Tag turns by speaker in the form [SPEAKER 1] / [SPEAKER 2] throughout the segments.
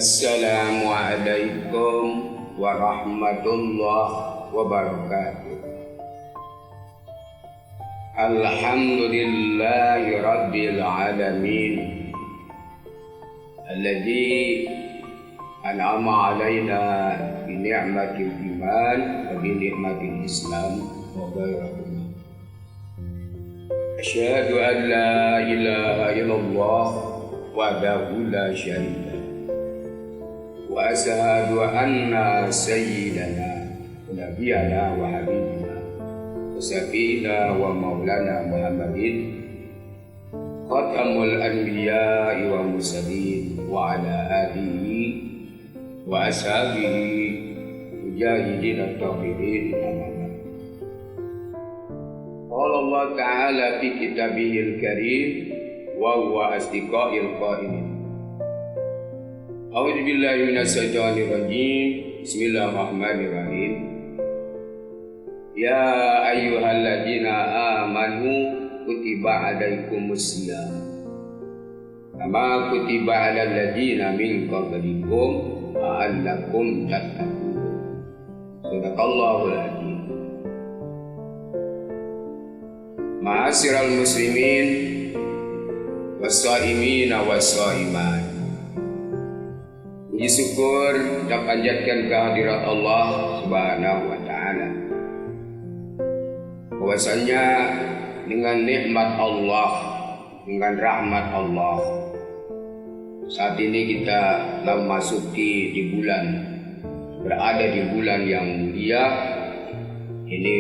[SPEAKER 1] Assalamualaikum warahmatullahi wabarakatuh. Alhamdulillahi rabbil alamin alladzi an'ama alaina bi ni'matil iman wa bi ni'matil islam wa ghairihi. Asyhadu an la ilaha illallah wahdahu la syarika wa asyhadu anna sayyidana wa nabiyana wa habibina wa syafi'ina wa maulana Muhammadin khatamul anbiya'i wa mursalin wa ala alihi wa ashabihi mujahidin at-tahirin aman. Qala Allah Ta'ala fi kitabihil karim wa huwa asdiqa'il qailin. A'udzu billahi minasyaitonir rajim. Bismillahirrahmanirrahim. Ya ayyuhalladzina amanu kutiba alaikumusiyam kama kutiba alal ladzina min qablikum la'allakum tattaqun. Shadaqallahul adzim. Ma'asyiral muslimin was-shaimina was-shaimat. Puji syukur kita panjatkan kehadirat Allah Subhanahu wa taala. Bahwasanya dengan nikmat Allah, dengan rahmat Allah, saat ini kita telah memasuki berada di bulan yang mulia. Ini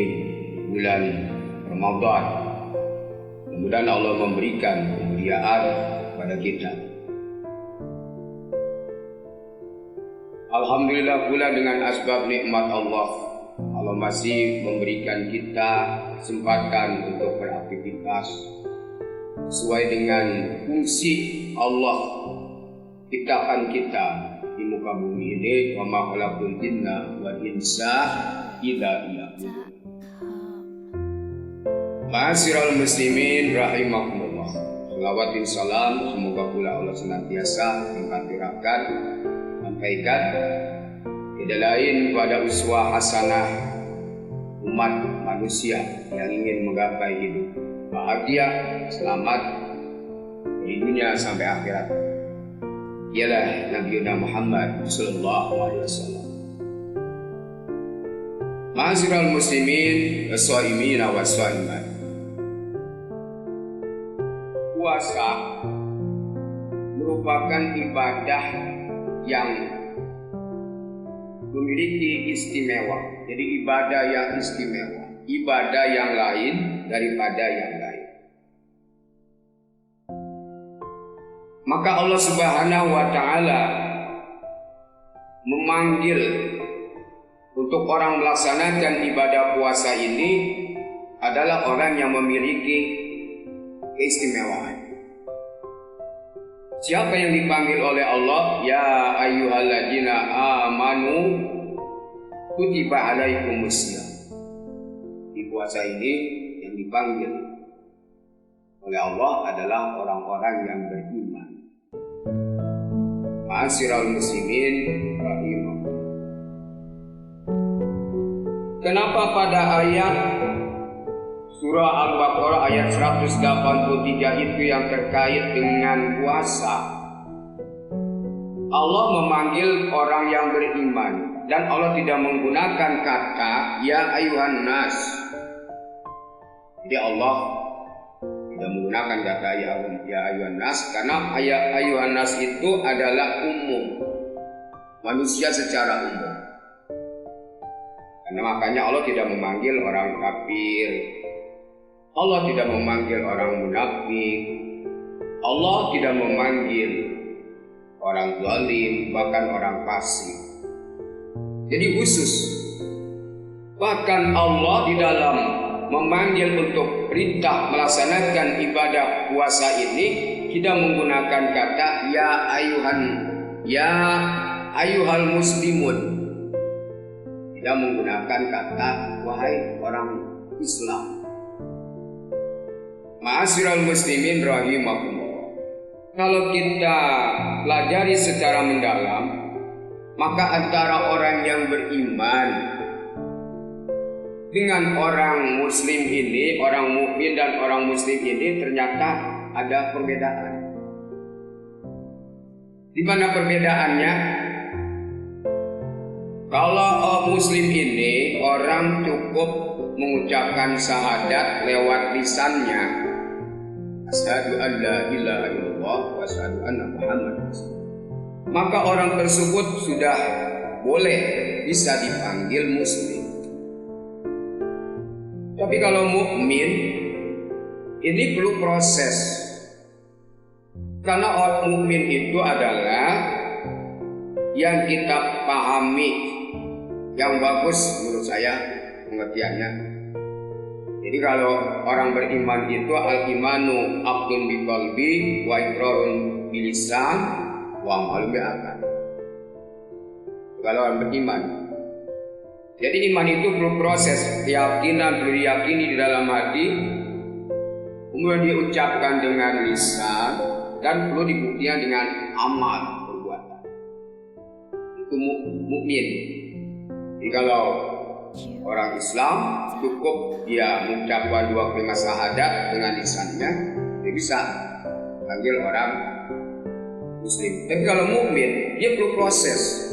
[SPEAKER 1] bulan Ramadan. Mudah-mudahan Allah memberikan kemuliaan pada kita. Alhamdulillah pula dengan asbab nikmat Allah masih memberikan kita kesempatan untuk beraktivitas sesuai dengan fungsi Allah ciptaan kita di muka bumi ini. Wa ma khalaqtul jinna wal insa illa liya'budun. Ma'asyiral muslimin rahimakumullah. Shalawat dan salam semoga pula Allah senantiasa mengkathirkan sampaikan tidak lain pada uswah hasanah umat manusia yang ingin menggapai hidup bahagia, selamat dari dunia sampai akhirat. Ialah Nabi Muhammad sallallahu alaihi wasallam. Ma'asyiral muslimin was-shaimina was-shaimat. Puasa merupakan ibadah yang memiliki istimewa. Jadi ibadah yang istimewa, ibadah yang lain daripada yang lain. Maka Allah Subhanahu wa taala memanggil untuk orang melaksanakan ibadah puasa ini adalah orang yang memiliki keistimewaan. Siapa yang dipanggil oleh Allah? Ya ayyuhalladzina amanu kutiba alaikumusiyam. Di puasa ini yang dipanggil oleh Allah adalah orang-orang yang beriman. Ma'asyiral muslimin rahimakumullah. Kenapa pada ayat surah Al-Baqarah ayat 183 itu yang terkait dengan puasa, Allah memanggil orang yang beriman dan Allah tidak menggunakan kata ya ayuhan nas. Jadi Allah tidak menggunakan kata ya ayuhan nas karena ayuhan nas itu adalah umum, manusia secara umum. Karena makanya Allah tidak memanggil orang kafir, Allah tidak memanggil orang munafik, Allah tidak memanggil orang zalim, bahkan orang fasik. Jadi khusus. Bahkan Allah di dalam memanggil untuk perintah melaksanakan ibadah puasa ini tidak menggunakan kata ya ayuhal muslimun. Tidak menggunakan kata wahai orang Islam. Ma'asyiral muslimin rahimakumullah. kalau kita pelajari secara mendalam, maka antara orang yang beriman dengan orang muslim ini, orang mukmin dan orang muslim ini ternyata ada perbedaan. Di mana perbedaannya? Kalau muslim ini orang cukup mengucapkan syahadat lewat lisannya, asyhadu an la ilaha illallah wa asyhadu anna Muhammadar Rasulullah, maka orang tersebut sudah boleh bisa dipanggil muslim. Tapi kalau mukmin ini perlu proses, karena orang mukmin itu adalah yang kita pahami. Yang bagus menurut saya pengertiannya. Jadi kalau orang beriman itu al-imanu aqdun biqalbi wa iqrarun bilisan wa amalun bi'aqal. Kalau orang beriman. Jadi iman itu perlu proses, keyakinan perlu diyakini di dalam hati, kemudian diucapkan dengan lisan, dan perlu dibuktikan dengan amal perbuatan. Itu mukmin. Jadi kalau orang Islam cukup dia mengucapkan 2 kalimat syahadat dengan lisannya, dia bisa panggil orang muslim. Tapi kalau mukmin dia perlu proses.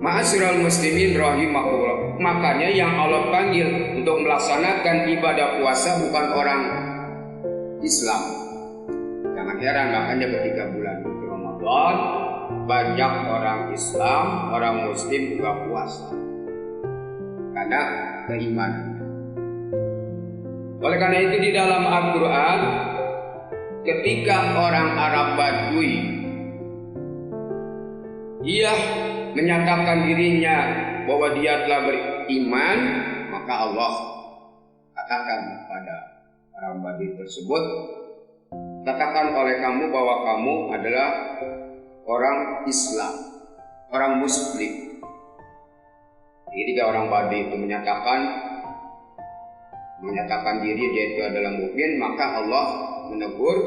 [SPEAKER 1] Ma'asyiral muslimin rahimakumullah. Makanya yang Allah panggil untuk melaksanakan ibadah puasa bukan orang Islam. Jangan heran, makanya ketika bulan Ramadan banyak orang Islam, orang Muslim juga puasa karena keimanannya. Oleh karena itu di dalam Al-Quran, ketika orang Arab Badui dia menyatakan dirinya bahwa dia telah beriman, maka Allah katakan pada orang Badui tersebut, katakan oleh kamu bahwa kamu adalah orang Islam, orang Muslim. Jadi orang Badui itu menyatakan diri dia itu adalah mukmin, maka Allah menegur,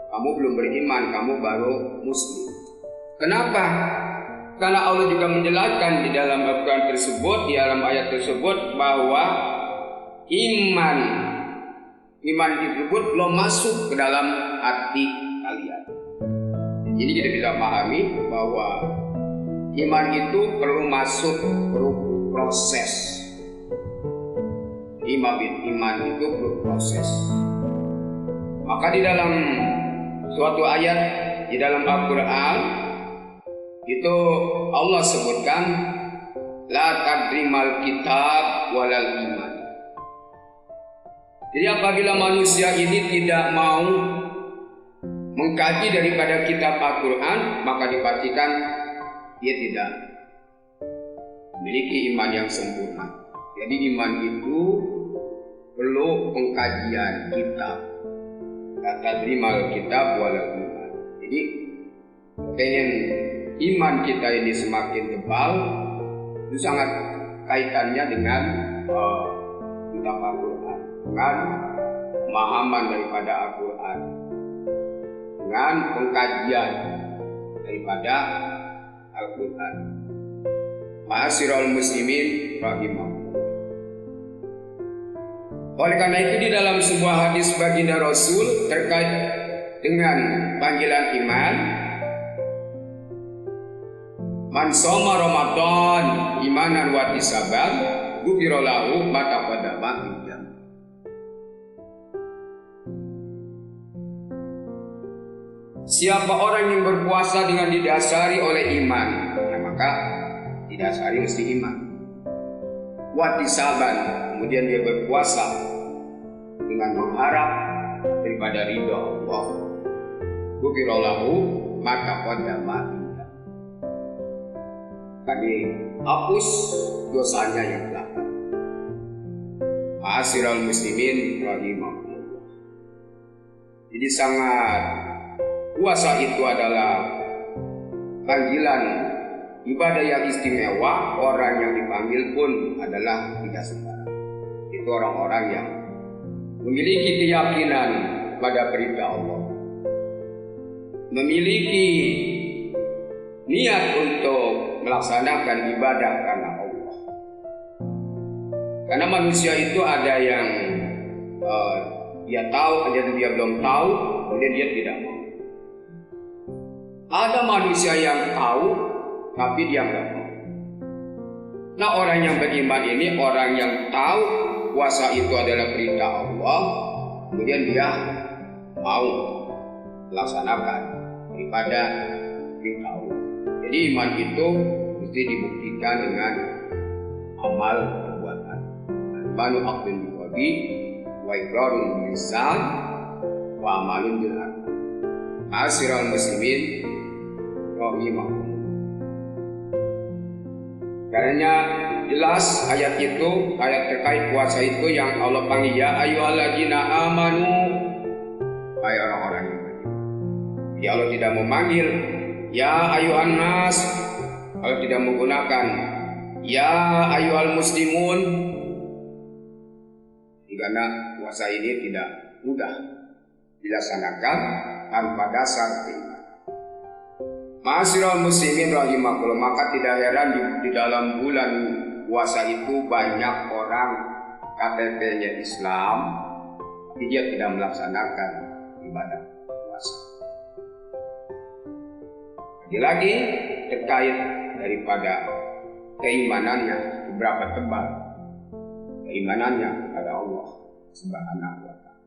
[SPEAKER 1] kamu belum beriman, kamu baru Muslim. Kenapa? Karena Allah juga menjelaskan di dalam Al-Quran tersebut, di dalam ayat tersebut bahwa iman tersebut belum masuk ke dalam hati kalian. Ini kita bisa pahami bahwa iman itu perlu masuk, perlu proses. Iman itu perlu proses. Maka di dalam suatu ayat di dalam Al-Quran itu Allah sebutkan la tadrimal kitab walal iman. Jadi apabila manusia ini tidak mau mengkaji daripada kitab Al-Quran, maka dipastikan dia tidak memiliki iman yang sempurna. Jadi iman itu perlu pengkajian kitab. Kata terima kitab walal iman. Jadi pengen iman kita ini semakin tebal, itu sangat kaitannya dengan kitab Al-Quran, dengan pemahaman daripada Al-Quran, dengan pengkajian daripada Al-Quran. Ma'asyiral muslimin rahimakumullah. Oleh karena itu di dalam sebuah hadis baginda Rasul terkait dengan panggilan iman, man shoma Ramadan imanan wa ihtisaban ghufira lahu ma taqaddama min dzambi. Siapa orang yang berpuasa dengan didasari oleh iman, maka didasari mesti iman. Watisaban, kemudian dia berpuasa dengan mengharap daripada ridha Allah. Ghufira lahu ma taqaddama min dzambi. Kami hapus dosanya yang belakang. Ma'asyiral muslimin rahimakumullah. Jadi sangat puasa itu adalah panggilan ibadah yang istimewa. Orang yang dipanggil pun adalah tidak sembarang. Itu orang-orang yang memiliki keyakinan pada perintah Allah, memiliki niat untuk melaksanakan ibadah karena Allah. Karena manusia itu ada yang dia tahu, ada yang dia belum tahu, kemudian dia tidak mau. Ada manusia yang tahu, tapi dia nggak mau. Nah, orang yang beriman ini orang yang tahu puasa itu adalah perintah Allah, kemudian dia mau melaksanakan daripada perintah Allah. Jadi iman itu mesti dibuktikan dengan amal perbuatan. Imanu aqdun biqalbi wa iqrarun bil lisan wa amalun bil arkan. Ma'asyiral muslimin rahimakumullah. Karena jelas ayat itu, ayat terkait puasa itu yang Allah panggil ya ayyuhalladzina amanu, hai orang-orang yang beriman. Ya Allah tidak memanggil ya ayyuhan nas, Allah tidak menggunakan ya ayyuhal muslimun. Karena puasa ini tidak mudah dilaksanakan tanpa dasar iman. Ma'asyiral muslimin rahimakumullah, maka tidak heran di dalam bulan puasa itu banyak orang KTP-nya Islam, tapi dia tidak melaksanakan ibadah puasa. Lagi terkait daripada keimanannya, seberapa tebal keimanannya kepada Allah Subhanahu wa Ta'ala.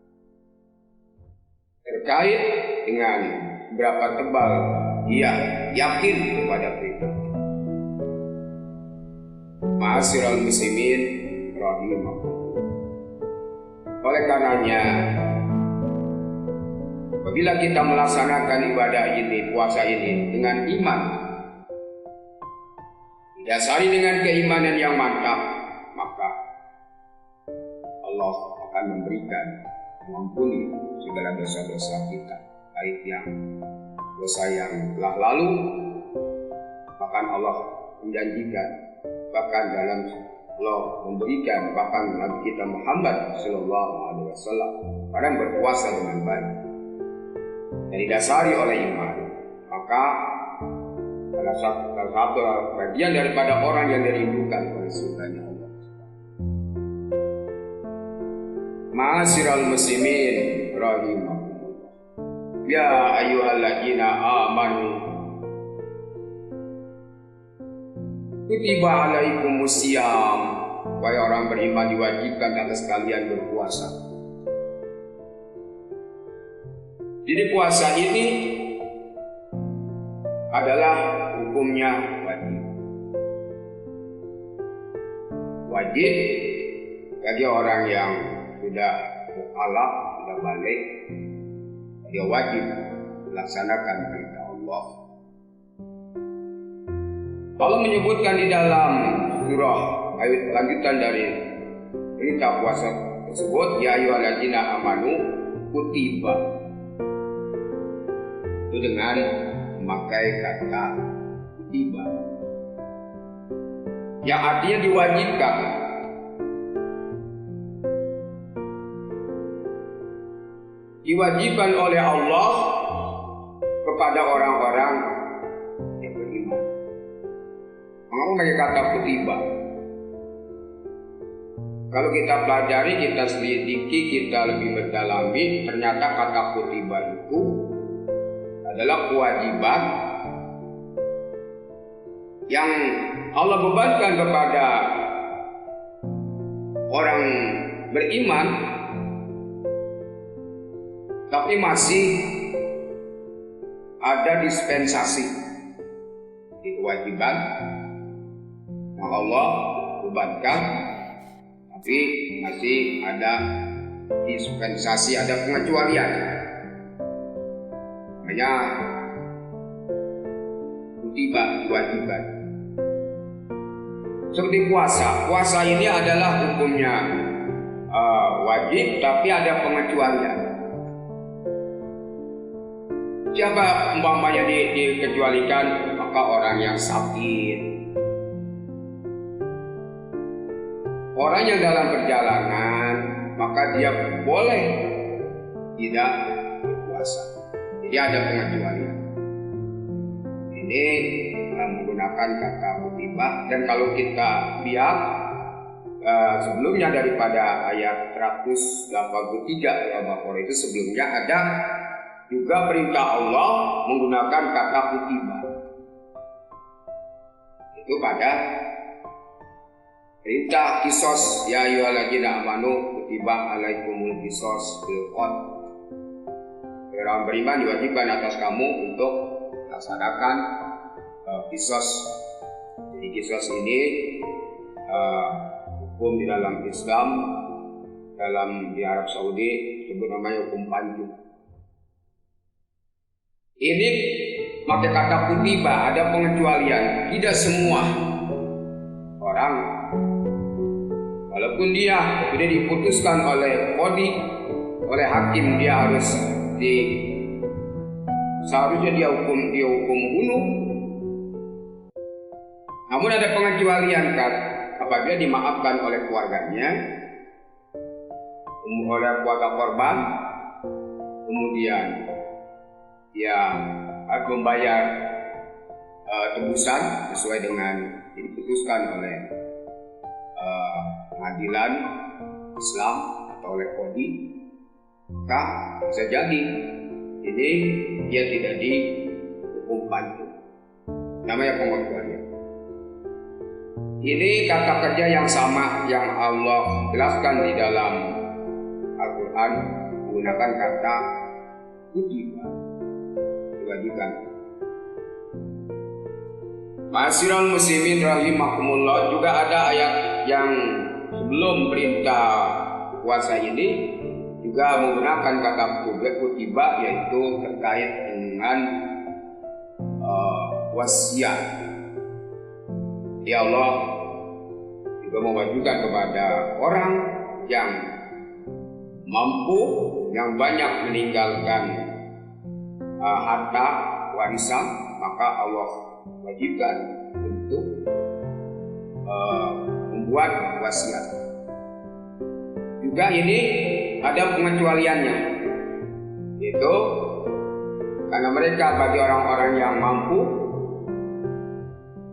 [SPEAKER 1] Terkait dengan seberapa tebal dia yakin kepada perintah. Ma'asyiral muslimin rahimakumullah. Oleh karenanya, apabila kita melaksanakan ibadah ini, puasa ini dengan iman, didasari dengan keimanan yang mantap, maka Allah akan memberikan mengampuni segala dosa-dosa kita, baik yang dosa yang telah lalu, bahkan Allah menjanjikan, bahkan dalam Allah memberikan, bahkan Nabi kita Muhammad Sallallahu Alaihi Wasallam orang berpuasa dengan baik dan didasari oleh iman, maka salah satu bagian daripada orang yang dirindukan oleh surganya Allah. Ma'asyiral muslimin rahimakumullah. Ya ayyuhalladzina amanu kutiba alaikumusiyam, wahai orang beriman diwajibkan atas kalian berpuasa. Jadi puasa ini adalah hukumnya wajib. Wajib bagi orang yang sudah mukallaf, sudah balik, dia wajib melaksanakan perintah Allah. Allah menyebutkan di dalam surah ayat lanjutan dari perintah puasa tersebut, ya ayyuhalladzina amanu kutiba, itu dengan memakai kata kutiba yang artinya diwajibkan. Diwajibkan oleh Allah kepada orang-orang yang beriman. Mengapa pakai kata kutiba? Kalau kita pelajari, kita selidiki, kita lebih mendalami, ternyata kata kutiba itu adalah kewajiban yang Allah bebankan kepada orang beriman, tapi masih ada dispensasi di kewajiban yang Allah bebankan, tapi masih ada dispensasi, ada pengecualian. Namanya kutiba, kewajiban. Seperti puasa. Puasa ini adalah hukumnya wajib, tapi ada pengecualian. Siapa umpamanya dikecualikan? Maka orang yang sakit, orang yang dalam perjalanan, maka dia boleh tidak berpuasa. Jadi ada pengecualian. Ini menggunakan kata kutiba, dan kalau kita lihat sebelumnya daripada ayat 183 Al-Baqarah itu sebelumnya ada juga perintah Allah menggunakan kata kutiba. Itu pada perintah kisos, ya ayyuhalladzina amanu kutiba alaikumul kisos bil qatl. Orang beriman diwajibkan atas kamu untuk melaksanakan kisos. Jadi kisos ini hukum di dalam Islam, di Arab Saudi disebut namanya hukum panju. Ini pakai kata kutiba, ada pengecualian. Tidak semua orang, walaupun dia sudah diputuskan oleh qadhi, oleh hakim, dia harus seharusnya dia hukum bunuh. Namun ada pengecualian kan, apabila dimaafkan oleh keluarganya, oleh keluarga korban, kemudian dia harus membayar tebusan sesuai dengan yang diputuskan oleh pengadilan Islam atau oleh qadhi, maka bisa jadi ini dia tidak dihukum panju. Namanya pengecualian. Ini kata kerja yang sama yang Allah jelaskan di dalam Al-Quran menggunakan kata kutiba, diwajibkan. Ma'asyiral muslimin rahimakumullah, juga ada ayat yang sebelum perintah puasa ini juga menggunakan kata kutiba, yaitu terkait dengan wasiat. Ya Allah juga mewajibkan kepada orang yang mampu, yang banyak meninggalkan harta warisan, maka Allah wajibkan untuk membuat wasiat. Juga ini ada pengecualiannya, yaitu karena mereka bagi orang-orang yang mampu,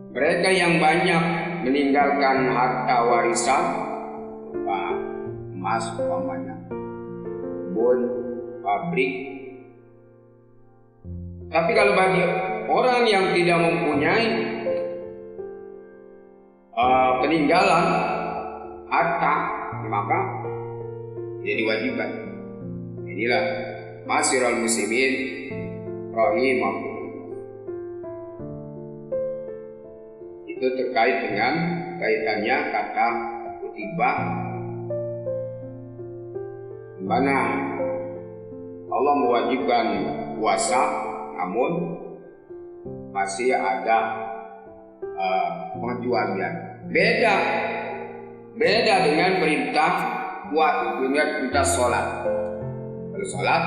[SPEAKER 1] mereka yang banyak meninggalkan harta warisan, emas umpamanya, kebun, pabrik. Tapi kalau bagi orang yang tidak mempunyai peninggalan harta, maka jadi diwajibkan. Inilah ma'asyiral muslimin rahimakumullah. Itu terkait dengan kaitannya kata kutiba, di mana Allah mewajibkan puasa, namun masih ada pengecualian. Beda dengan perintah perintah sholat. Kalau sholat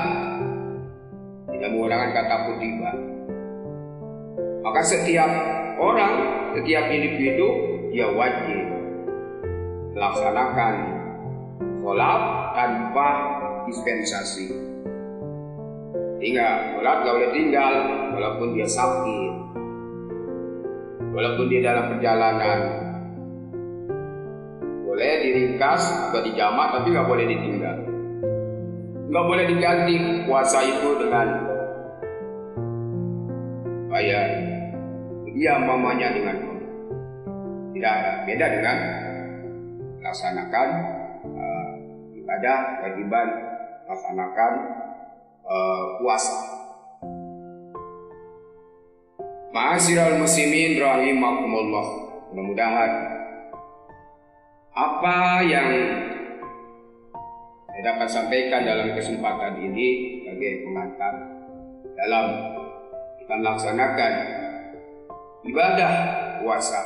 [SPEAKER 1] tidak menggunakan kata kutiba, maka setiap orang, setiap individu dia wajib melaksanakan sholat tanpa dispensasi. Hingga sholat gak boleh tinggal walaupun dia sakit, walaupun dia dalam perjalanan. Boleh diringkas atau dijamak, tapi gak boleh ditinggal. Gak boleh diganti puasa itu dengan bayar dia mamanya dengan tidak ada. Beda dengan melaksanakan ibadah kewajiban, melaksanakan puasa. Ma'asyiral muslimin rahimakumullah, mudah-mudahan apa yang saya dapat sampaikan dalam kesempatan ini sebagai pengantar dalam kita melaksanakan ibadah puasa.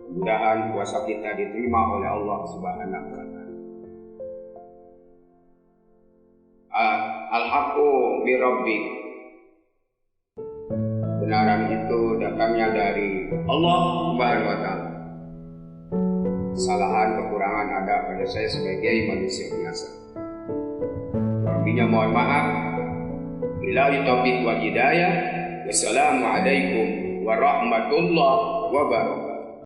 [SPEAKER 1] Mudah-mudahan puasa kita diterima oleh Allah Subhanahu wa taala. Al-haqqu min rabbik. Kebenaran itu datangnya dari Allah Subhanahu wa taala. Kesalahan, kekurangan ada pada saya sebagai manusia biasa. Artinya mohon maaf. Billahi taufiq wal hidayah. Wassalamualaikum warahmatullahi wabarakatuh.